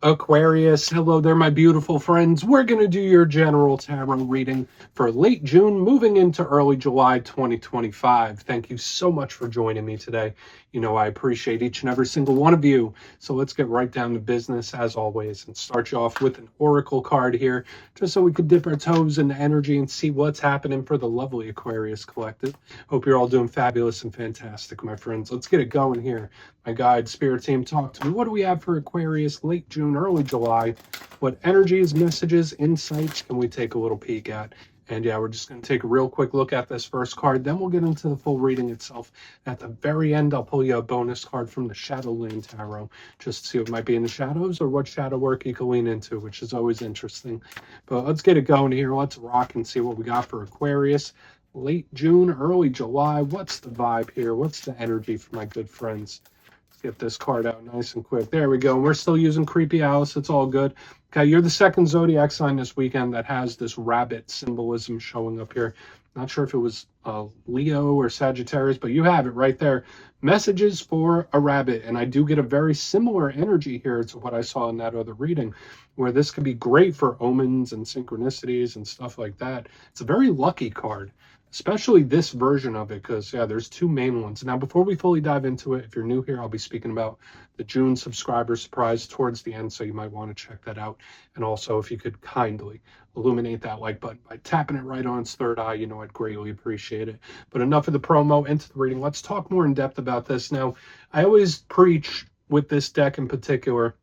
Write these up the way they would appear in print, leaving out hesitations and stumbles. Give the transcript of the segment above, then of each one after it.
Aquarius, hello there, my beautiful friends. We're going to do your general tarot reading for late June, moving into early July 2025. Thank you so much for joining me today. You know, I appreciate each and every single one of you. So let's get right down to business, as always, and start you off with an oracle card here, just so we could dip our toes into energy and see what's happening for the lovely Aquarius collective. Hope you're all doing fabulous and fantastic, my friends. Let's get it going here. My guide, spirit team, talk to me. What do we have for Aquarius, late June, early July? What energies, messages, insights can we take a little peek at? And yeah, we're just going to take a real quick look at this first card. Then we'll get into the full reading itself. At the very end, I'll pull you a bonus card from the Shadowland Tarot, just to see what might be in the shadows or what shadow work you can lean into, which is always interesting. But let's get it going here. Let's rock and see what we got for Aquarius. Late June, early July. What's the vibe here? What's the energy for my good friends? Get this card out nice and quick. There we go. And we're still using Creepy Alice. It's all good. Okay, you're the second zodiac sign this weekend that has this rabbit symbolism showing up here. Not sure if it was Leo or Sagittarius, but you have it right there. Messages for a rabbit. And I do get a very similar energy here to what I saw in that other reading, where this could be great for omens and synchronicities and stuff like that. It's a very lucky card, especially this version of it, because yeah, there's two main ones. Now, before we fully dive into it, if you're new here, I'll be speaking about the June subscriber surprise towards the end, so you might want to check that out. And also, if you could kindly illuminate that like button by tapping it right on its third eye, you know, I'd greatly appreciate it. But enough of the promo, into the reading. Let's talk more in depth about this. Now, I always preach with this deck in particular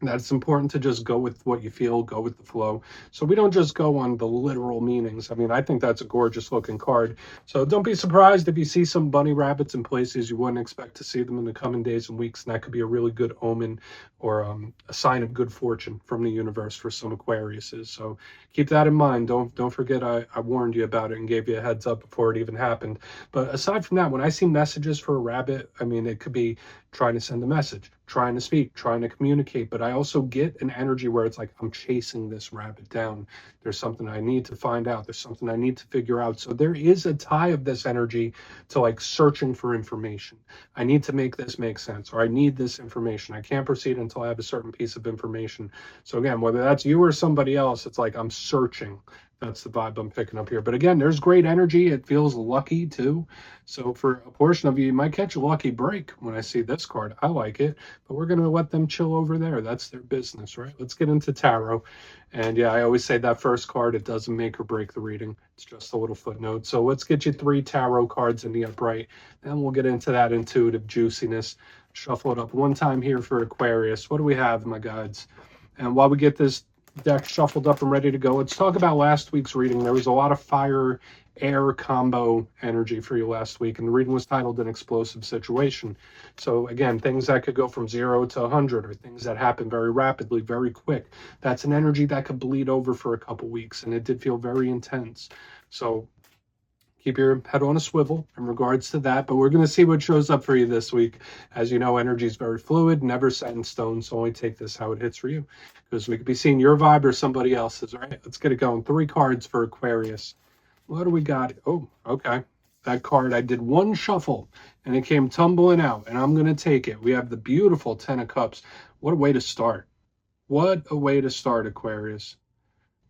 that it's important to just go with what you feel, go with the flow. So we don't just go on the literal meanings. I mean, I think that's a gorgeous looking card. So don't be surprised if you see some bunny rabbits in places you wouldn't expect to see them in the coming days and weeks. And that could be a really good omen or a sign of good fortune from the universe for some Aquariuses. So keep that in mind. Don't forget I warned you about it and gave you a heads up before it even happened. But aside from that, when I see messages for a rabbit, I mean, it could be trying to send a message, trying to speak, trying to communicate. But I also get an energy where it's like, I'm chasing this rabbit down. There's something I need to find out. There's something I need to figure out. So there is a tie of this energy to like searching for information. I need to make this make sense, or I need this information. I can't proceed until I have a certain piece of information. So again, whether that's you or somebody else, it's like I'm searching. That's the vibe I'm picking up here. But again, there's great energy. It feels lucky too. So for a portion of you, you might catch a lucky break when I see this card. I like it, but we're going to let them chill over there. That's their business, right? Let's get into tarot. And yeah, I always say that first card, it doesn't make or break the reading. It's just a little footnote. So let's get you 3 tarot cards in the upright. Then we'll get into that intuitive juiciness. Shuffle it up one time here for Aquarius. What do we have, my guides? And while we get this deck shuffled up and ready to go, let's talk about last week's reading. There was a lot of fire air combo energy for you last week, and the reading was titled An Explosive Situation. So again, things that could go from 0 to 100, or things that happen very rapidly, very quick. That's an energy that could bleed over for a couple weeks, and it did feel very intense. So keep your head on a swivel in regards to that. But we're going to see what shows up for you this week. As you know, energy is very fluid, never set in stone. So only take this how it hits for you, because we could be seeing your vibe or somebody else's. All right, let's get it going. 3 cards for Aquarius. What do we got? Oh, okay. That card, I did one shuffle and it came tumbling out, and I'm going to take it. We have the beautiful 10 of Cups. What a way to start. What a way to start, Aquarius.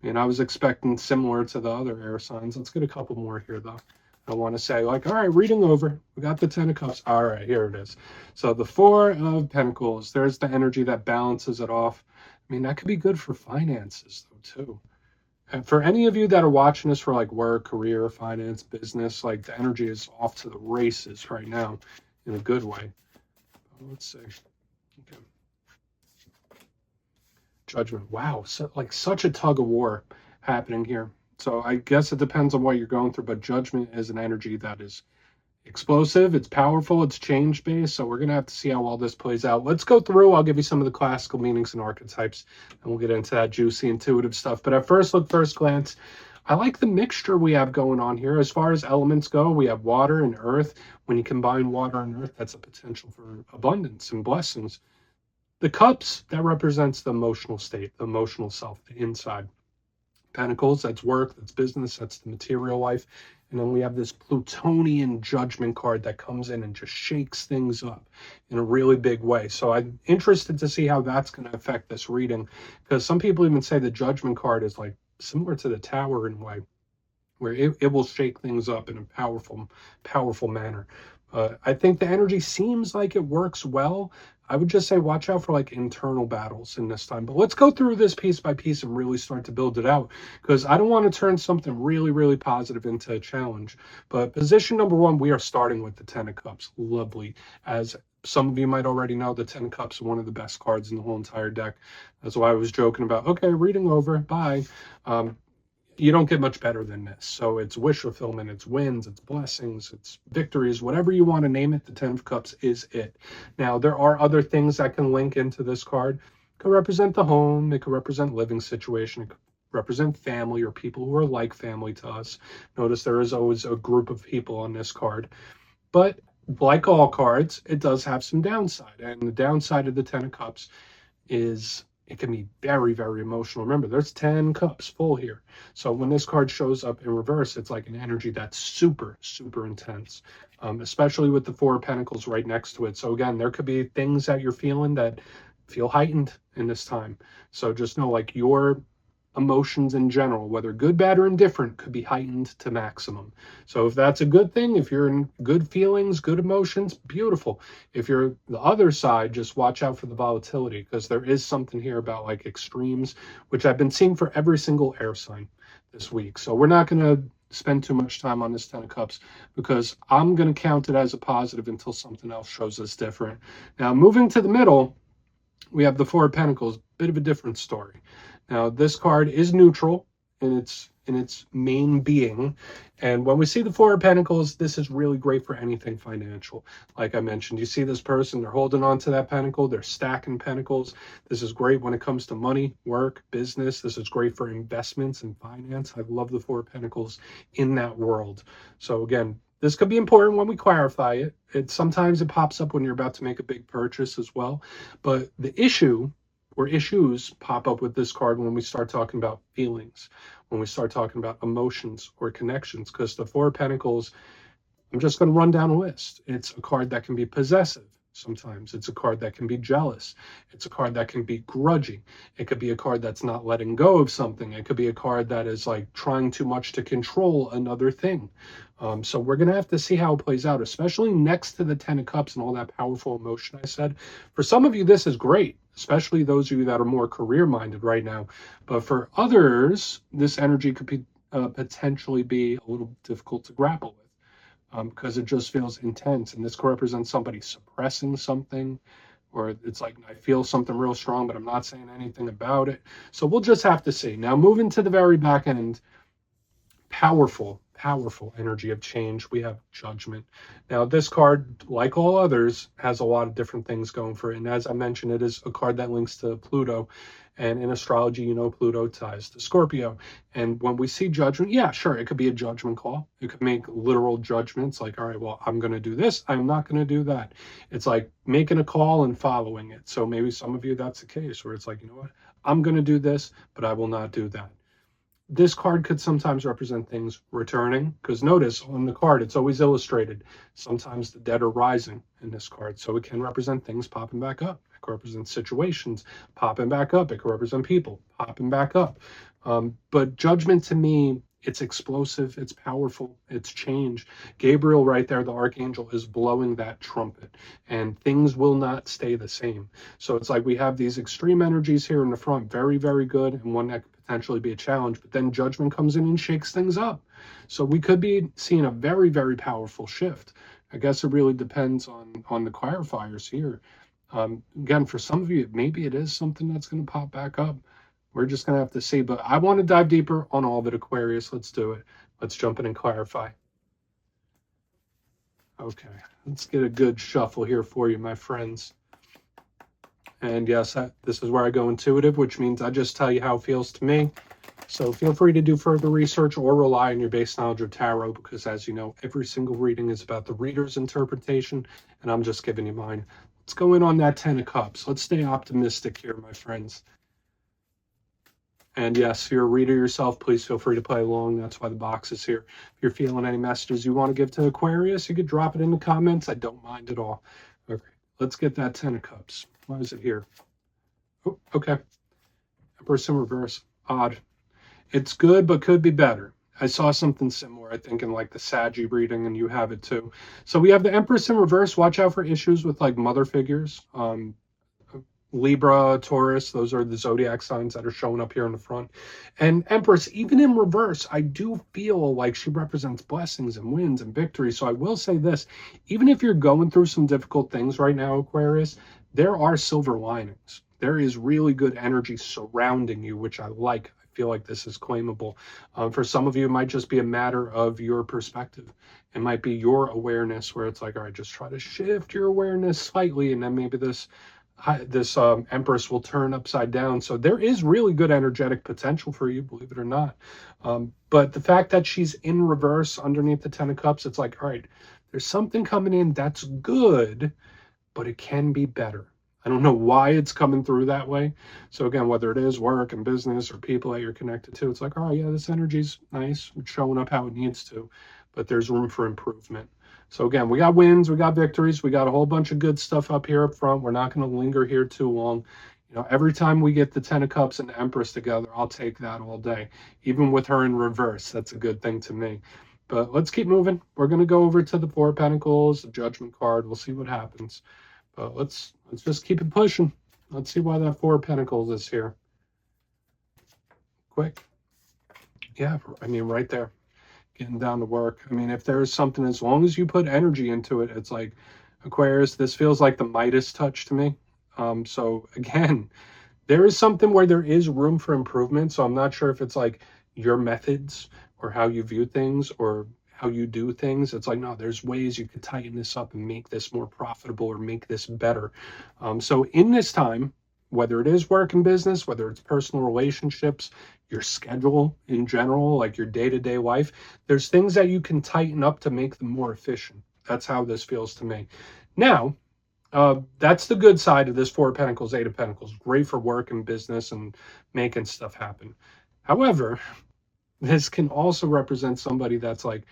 And I was expecting similar to the other air signs. Let's get a couple more here, though. I want to say, like, all right, reading over. We got the 10 of Cups. All right, here it is. So the 4 of Pentacles, there's the energy that balances it off. I mean, that could be good for finances, though, too. And for any of you that are watching this for, like, work, career, finance, business, like, the energy is off to the races right now in a good way. Let's see. Okay. Judgment. Wow, so, like, such a tug of war happening here. So I guess it depends on what you're going through, but judgment is an energy that is explosive, it's powerful, it's change based. So we're gonna have to see how all this plays out. Let's go through. I'll give you some of the classical meanings and archetypes, and we'll get into that juicy intuitive stuff. But at first look, first glance, I like the mixture we have going on here. As far as elements go, we have water and earth. When you combine water and earth, that's a potential for abundance and blessings. The cups, that represents the emotional state, the emotional self, the inside. Pentacles, that's work, that's business, that's the material life. And then we have this Plutonian judgment card that comes in and just shakes things up in a really big way. So I'm interested to see how that's going to affect this reading, because some people even say the judgment card is like similar to the Tower in a way, where it will shake things up in a powerful manner. I think the energy seems like it works well. I would just say watch out for like internal battles in this time. But let's go through this piece by piece and really start to build it out, because I don't want to turn something really, really positive into a challenge. But position number one, we are starting with the Ten of Cups. Lovely. As some of you might already know, the Ten of Cups is one of the best cards in the whole entire deck. That's why I was joking about, okay, reading over, bye. You don't get much better than this. So it's wish fulfillment, it's wins, it's blessings, it's victories, whatever you want to name it. The Ten of Cups is it. Now, there are other things that can link into this card. It could represent the home, it could represent living situation, it could represent family or people who are like family to us. Notice there is always a group of people on this card. But like all cards, it does have some downside. And the downside of the Ten of Cups is it can be very, very emotional. Remember, there's 10 cups full here. So when this card shows up in reverse, it's like an energy that's super, super intense, especially with the Four of Pentacles right next to it. So again, there could be things that you're feeling that feel heightened in this time. So just know, like, your emotions in general, whether good, bad, or indifferent, could be heightened to maximum. So if that's a good thing, if you're in good feelings, good emotions, beautiful. If you're the other side, just watch out for the volatility, because there is something here about like extremes, which I've been seeing for every single air sign this week. So we're not going to spend too much time on this Ten of Cups, because I'm going to count it as a positive until something else shows us different. Now, moving to the middle, we have the Four of Pentacles, bit of a different story. Now, this card is neutral in its main being. And when we see the Four of Pentacles, this is really great for anything financial. Like I mentioned, you see this person, they're holding on to that pentacle, they're stacking pentacles. This is great when it comes to money, work, business. This is great for investments and finance. I love the Four of Pentacles in that world. So again, this could be important when we clarify it. Sometimes it pops up when you're about to make a big purchase as well. But the issue or issues pop up with this card when we start talking about feelings, when we start talking about emotions or connections, because the Four of Pentacles, I'm just going to run down a list. It's a card that can be possessive. Sometimes it's a card that can be jealous. It's a card that can be grudging. It could be a card that's not letting go of something. It could be a card that is like trying too much to control another thing. So we're going to have to see how it plays out, especially next to the Ten of Cups and all that powerful emotion I said. For some of you, this is great, especially those of you that are more career-minded right now. But for others, this energy could be potentially be a little difficult to grapple with, because it just feels intense. And this could represent somebody suppressing something, or it's like, I feel something real strong, but I'm not saying anything about it. So we'll just have to see. Now, moving to the very back end, powerful energy of change. We have Judgment. Now, this card, like all others, has a lot of different things going for it. And as I mentioned, it is a card that links to Pluto. And in astrology, you know, Pluto ties to Scorpio. And when we see Judgment, yeah, sure, it could be a judgment call. It could make literal judgments like, all right, well, I'm going to do this, I'm not going to do that. It's like making a call and following it. So maybe some of you, that's the case, where it's like, you know what, I'm going to do this, but I will not do that. This card could sometimes represent things returning, because notice on the card, it's always illustrated. Sometimes the dead are rising in this card. So it can represent things popping back up. It could represent situations popping back up. It could represent people popping back up. But Judgment, to me, it's explosive, it's powerful, it's change. Gabriel right there, the archangel, is blowing that trumpet, and things will not stay the same. So it's like we have these extreme energies here in the front, very, very good, and one that could potentially be a challenge, but then Judgment comes in and shakes things up. So we could be seeing a very, very powerful shift. I guess it really depends on the clarifiers here. Again, for some of you, maybe it is something that's going to pop back up. We're just going to have to see, but I want to dive deeper on all of it, Aquarius. Let's do it. Let's jump in and clarify. Okay, let's get a good shuffle here for you, my friends. And yes, this is where I go intuitive, which means I just tell you how it feels to me. So feel free to do further research or rely on your base knowledge of tarot, because as you know, every single reading is about the reader's interpretation, and I'm just giving you mine. Let's go in on that Ten of Cups. Let's stay optimistic here, my friends. And yes, if you're a reader yourself, please feel free to play along. That's why the box is here. If you're feeling any messages you want to give to Aquarius, you could drop it in the comments. I don't mind at all. Okay, let's get that 10 of Cups. Why is it here? Oh, okay. Empress in reverse. Odd. It's good, but could be better. I saw something similar, I think, in like the Saggy reading, and you have it too. So we have the Empress in reverse. Watch out for issues with like mother figures. Libra, Taurus, those are the zodiac signs that are showing up here in the front. And Empress, even in reverse, I do feel like she represents blessings and wins and victory. So I will say this, even if you're going through some difficult things right now, Aquarius, there are silver linings. There is really good energy surrounding you, which I like. I feel like this is claimable. For some of you, it might just be a matter of your perspective. It might be your awareness where it's like, all right, just try to shift your awareness slightly, and then maybe this Empress will turn upside down. So there is really good energetic potential for you, believe it or not. But the fact that she's in reverse underneath the 10 of Cups, it's like, all right, there's something coming in that's good, but it can be better. I don't know why it's coming through that way. So again, whether it is work and business or people that you're connected to, it's like, oh yeah, this energy's nice. It's showing up how it needs to, but there's room for improvement. So again, we got wins, we got victories, we got a whole bunch of good stuff up here up front. We're not going to linger here too long. You know, every time we get the 10 of Cups and the Empress together, I'll take that all day. Even with her in reverse, that's a good thing to me. But let's keep moving. We're going to go over to the 4 of Pentacles, the Judgment card. We'll see what happens. But let's just keep it pushing. Let's see why that 4 of Pentacles is here. Quick. Yeah, I mean, right there. Getting down to work. I mean, if there's something, as long as you put energy into it, it's like, Aquarius, this feels like the Midas touch to me. So again, there is something where there is room for improvement. So I'm not sure if it's like your methods or how you view things or how you do things. It's like, no, there's ways you could tighten this up and make this more profitable or make this better. So in this time, whether it is work and business, whether it's personal relationships, your schedule in general, like your day-to-day life, there's things that you can tighten up to make them more efficient. That's how this feels to me. Now, that's the good side of this 4 of Pentacles, 8 of Pentacles. Great for work and business and making stuff happen. However, this can also represent somebody that's like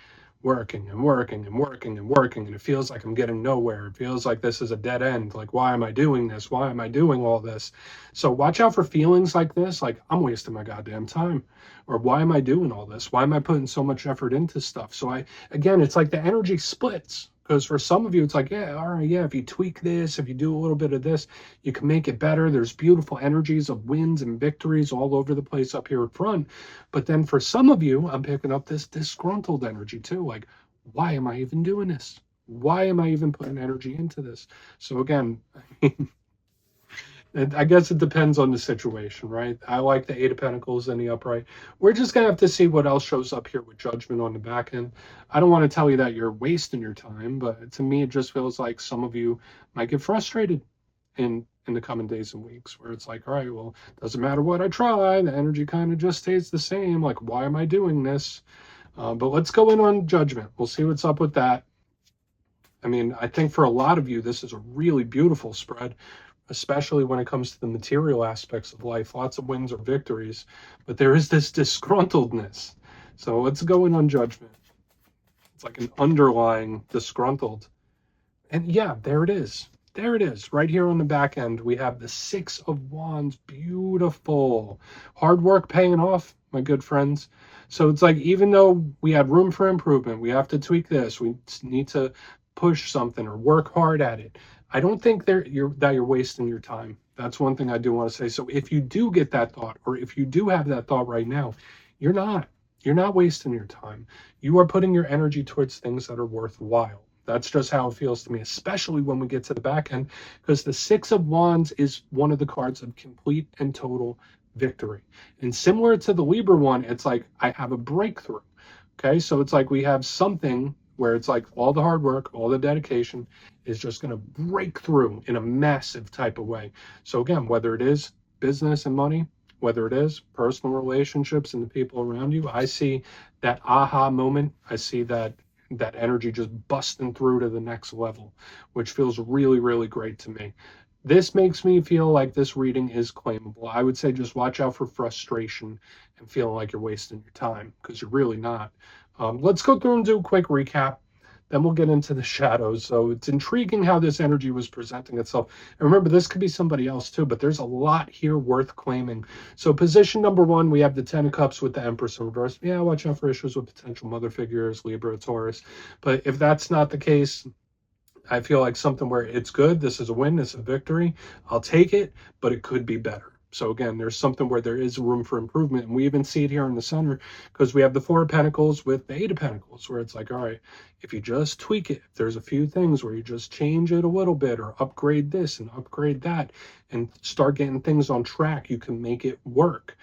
working and working and working and working, and it feels like I'm getting nowhere. It feels like this is a dead end. Like, why am I doing this? Why am I doing all this? So watch out for feelings like this, like I'm wasting my goddamn time, or why am I doing all this? Why am I putting so much effort into stuff? So again, it's like the energy splits. Because for some of you, it's like, yeah, all right, yeah, if you tweak this, if you do a little bit of this, you can make it better. There's beautiful energies of wins and victories all over the place up here in front. But then for some of you, I'm picking up this disgruntled energy too. Like, why am I even doing this? Why am I even putting energy into this? So again, I guess it depends on the situation, right? I like the 8 of Pentacles and the upright. We're just going to have to see what else shows up here with Judgment on the back end. I don't want to tell you that you're wasting your time, but to me, it just feels like some of you might get frustrated in the coming days and weeks, where it's like, all right, well, doesn't matter what I try. The energy kind of just stays the same. Like, why am I doing this? But let's go in on Judgment. We'll see what's up with that. I mean, I think for a lot of you, this is a really beautiful spread, especially when it comes to the material aspects of life. Lots of wins or victories, but there is this disgruntledness. So let's go in on Judgment. It's like an underlying disgruntled. And yeah, there it is. There it is. Right here on the back end, we have the 6 of Wands. Beautiful. Hard work paying off, my good friends. So it's like, even though we had room for improvement, we have to tweak this, we need to push something or work hard at it. I don't think you're wasting your time. That's one thing I do want to say. So if you do get that thought, or if you do have that thought right now, you're not wasting your time. You are putting your energy towards things that are worthwhile. That's just how it feels to me, especially when we get to the back end, because the 6 of Wands is one of the cards of complete and total victory. And similar to the Libra one, it's like, I have a breakthrough. Okay, so it's like we have something where it's like all the hard work, all the dedication is just going to break through in a massive type of way. So again, whether it is business and money, whether it is personal relationships and the people around you, I see that aha moment. I see that energy just busting through to the next level, which feels really, really great to me. This makes me feel like this reading is claimable. I would say just watch out for frustration and feeling like you're wasting your time, because you're really not. Let's go through and do a quick recap. Then we'll get into the shadows. So it's intriguing how this energy was presenting itself. And remember, this could be somebody else too, but there's a lot here worth claiming. So position number one, we have the Ten of Cups with the Empress in reverse. Yeah, watch out for issues with potential mother figures, Libra, Taurus. But if that's not the case, I feel like something where it's good, this is a win, this is a victory, I'll take it, but it could be better. So again, there's something where there is room for improvement. And we even see it here in the center because we have the Four of Pentacles with the Eight of Pentacles, where it's like, all right, if you just tweak it, if there's a few things where you just change it a little bit or upgrade this and upgrade that and start getting things on track, you can make it work.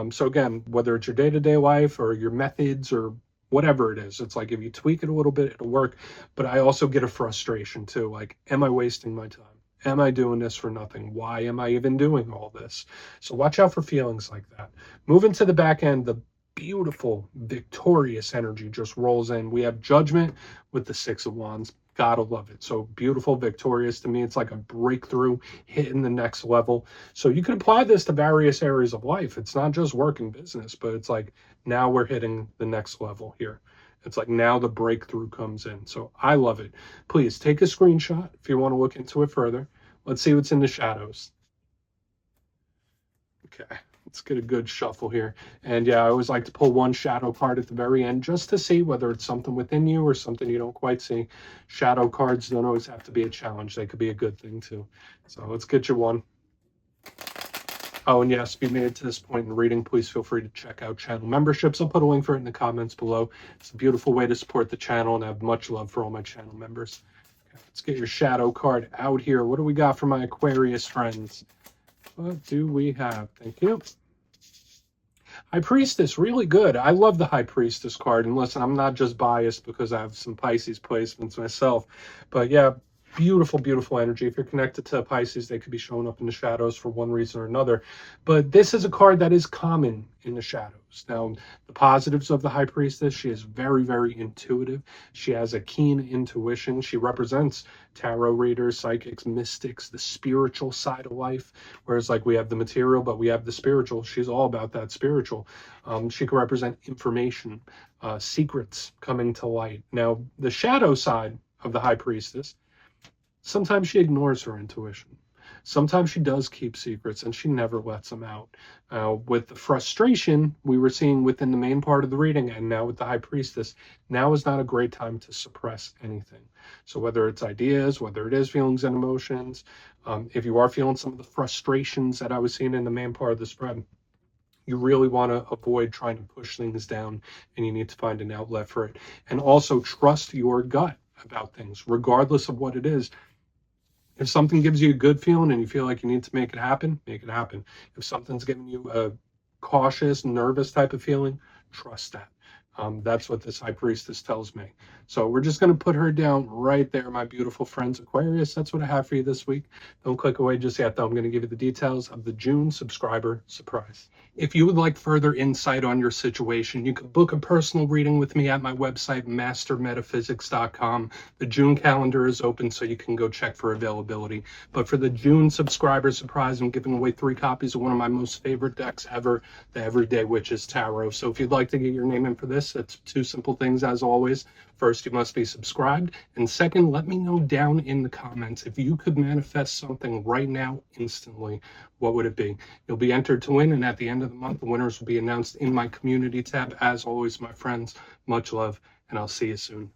So again, whether it's your day-to-day life or your methods or whatever it is, it's like if you tweak it a little bit, it'll work. But I also get a frustration too. Like, am I wasting my time? Am I doing this for nothing? Why am I even doing all this? So watch out for feelings like that. Moving to the back end, the beautiful, victorious energy just rolls in. We have Judgment with the Six of Wands. Gotta love it. So beautiful, victorious. To me, it's like a breakthrough, hitting the next level. So you can apply this to various areas of life. It's not just work and business, but it's like now we're hitting the next level here. It's like now the breakthrough comes in. So I love it. Please take a screenshot if you want to look into it further. Let's see what's in the shadows. Okay, let's get a good shuffle here. And yeah, I always like to pull one shadow card at the very end just to see whether it's something within you or something you don't quite see. Shadow cards don't always have to be a challenge. They could be a good thing too. So let's get you one. Oh, and yes, if you made it to this point in the reading, please feel free to check out channel memberships. I'll put a link for it in the comments below. It's a beautiful way to support the channel, and I have much love for all my channel members. Okay, let's get your shadow card out here. What do we got for my Aquarius friends? What do we have? Thank you. High Priestess, really good. I love the High Priestess card. And listen, I'm not just biased because I have some Pisces placements myself. But yeah, beautiful, beautiful energy. If you're connected to Pisces, they could be showing up in the shadows for one reason or another. But this is a card that is common in the shadows. Now, the positives of the High Priestess, she is very, very intuitive. She has a keen intuition. She represents tarot readers, psychics, mystics, the spiritual side of life. Whereas like we have the material, but we have the spiritual. She's all about that spiritual. She can represent information, secrets coming to light. Now, the shadow side of the High Priestess, sometimes she ignores her intuition. Sometimes she does keep secrets and she never lets them out. With the frustration we were seeing within the main part of the reading, and now with the High Priestess, now is not a great time to suppress anything. So whether it's ideas, whether it is feelings and emotions, if you are feeling some of the frustrations that I was seeing in the main part of the spread, you really want to avoid trying to push things down, and you need to find an outlet for it. And also trust your gut about things, regardless of what it is. If something gives you a good feeling and you feel like you need to make it happen, make it happen. If something's giving you a cautious, nervous type of feeling, trust that. That's what this High Priestess tells me. So we're just going to put her down right there, my beautiful friends, Aquarius. That's what I have for you this week. Don't click away just yet, though. I'm going to give you the details of the June subscriber surprise. If you would like further insight on your situation, you can book a personal reading with me at my website, mastermetaphysics.com. The June calendar is open, so you can go check for availability. But for the June subscriber surprise, I'm giving away 3 copies of one of my most favorite decks ever, the Everyday Witches Tarot. So if you'd like to get your name in for this, it's 2 simple things as always. First, you must be subscribed. And second, let me know down in the comments if you could manifest something right now instantly, what would it be? You'll be entered to win, and at the end of the month, the winners will be announced in my community tab. As always, my friends, much love, and I'll see you soon.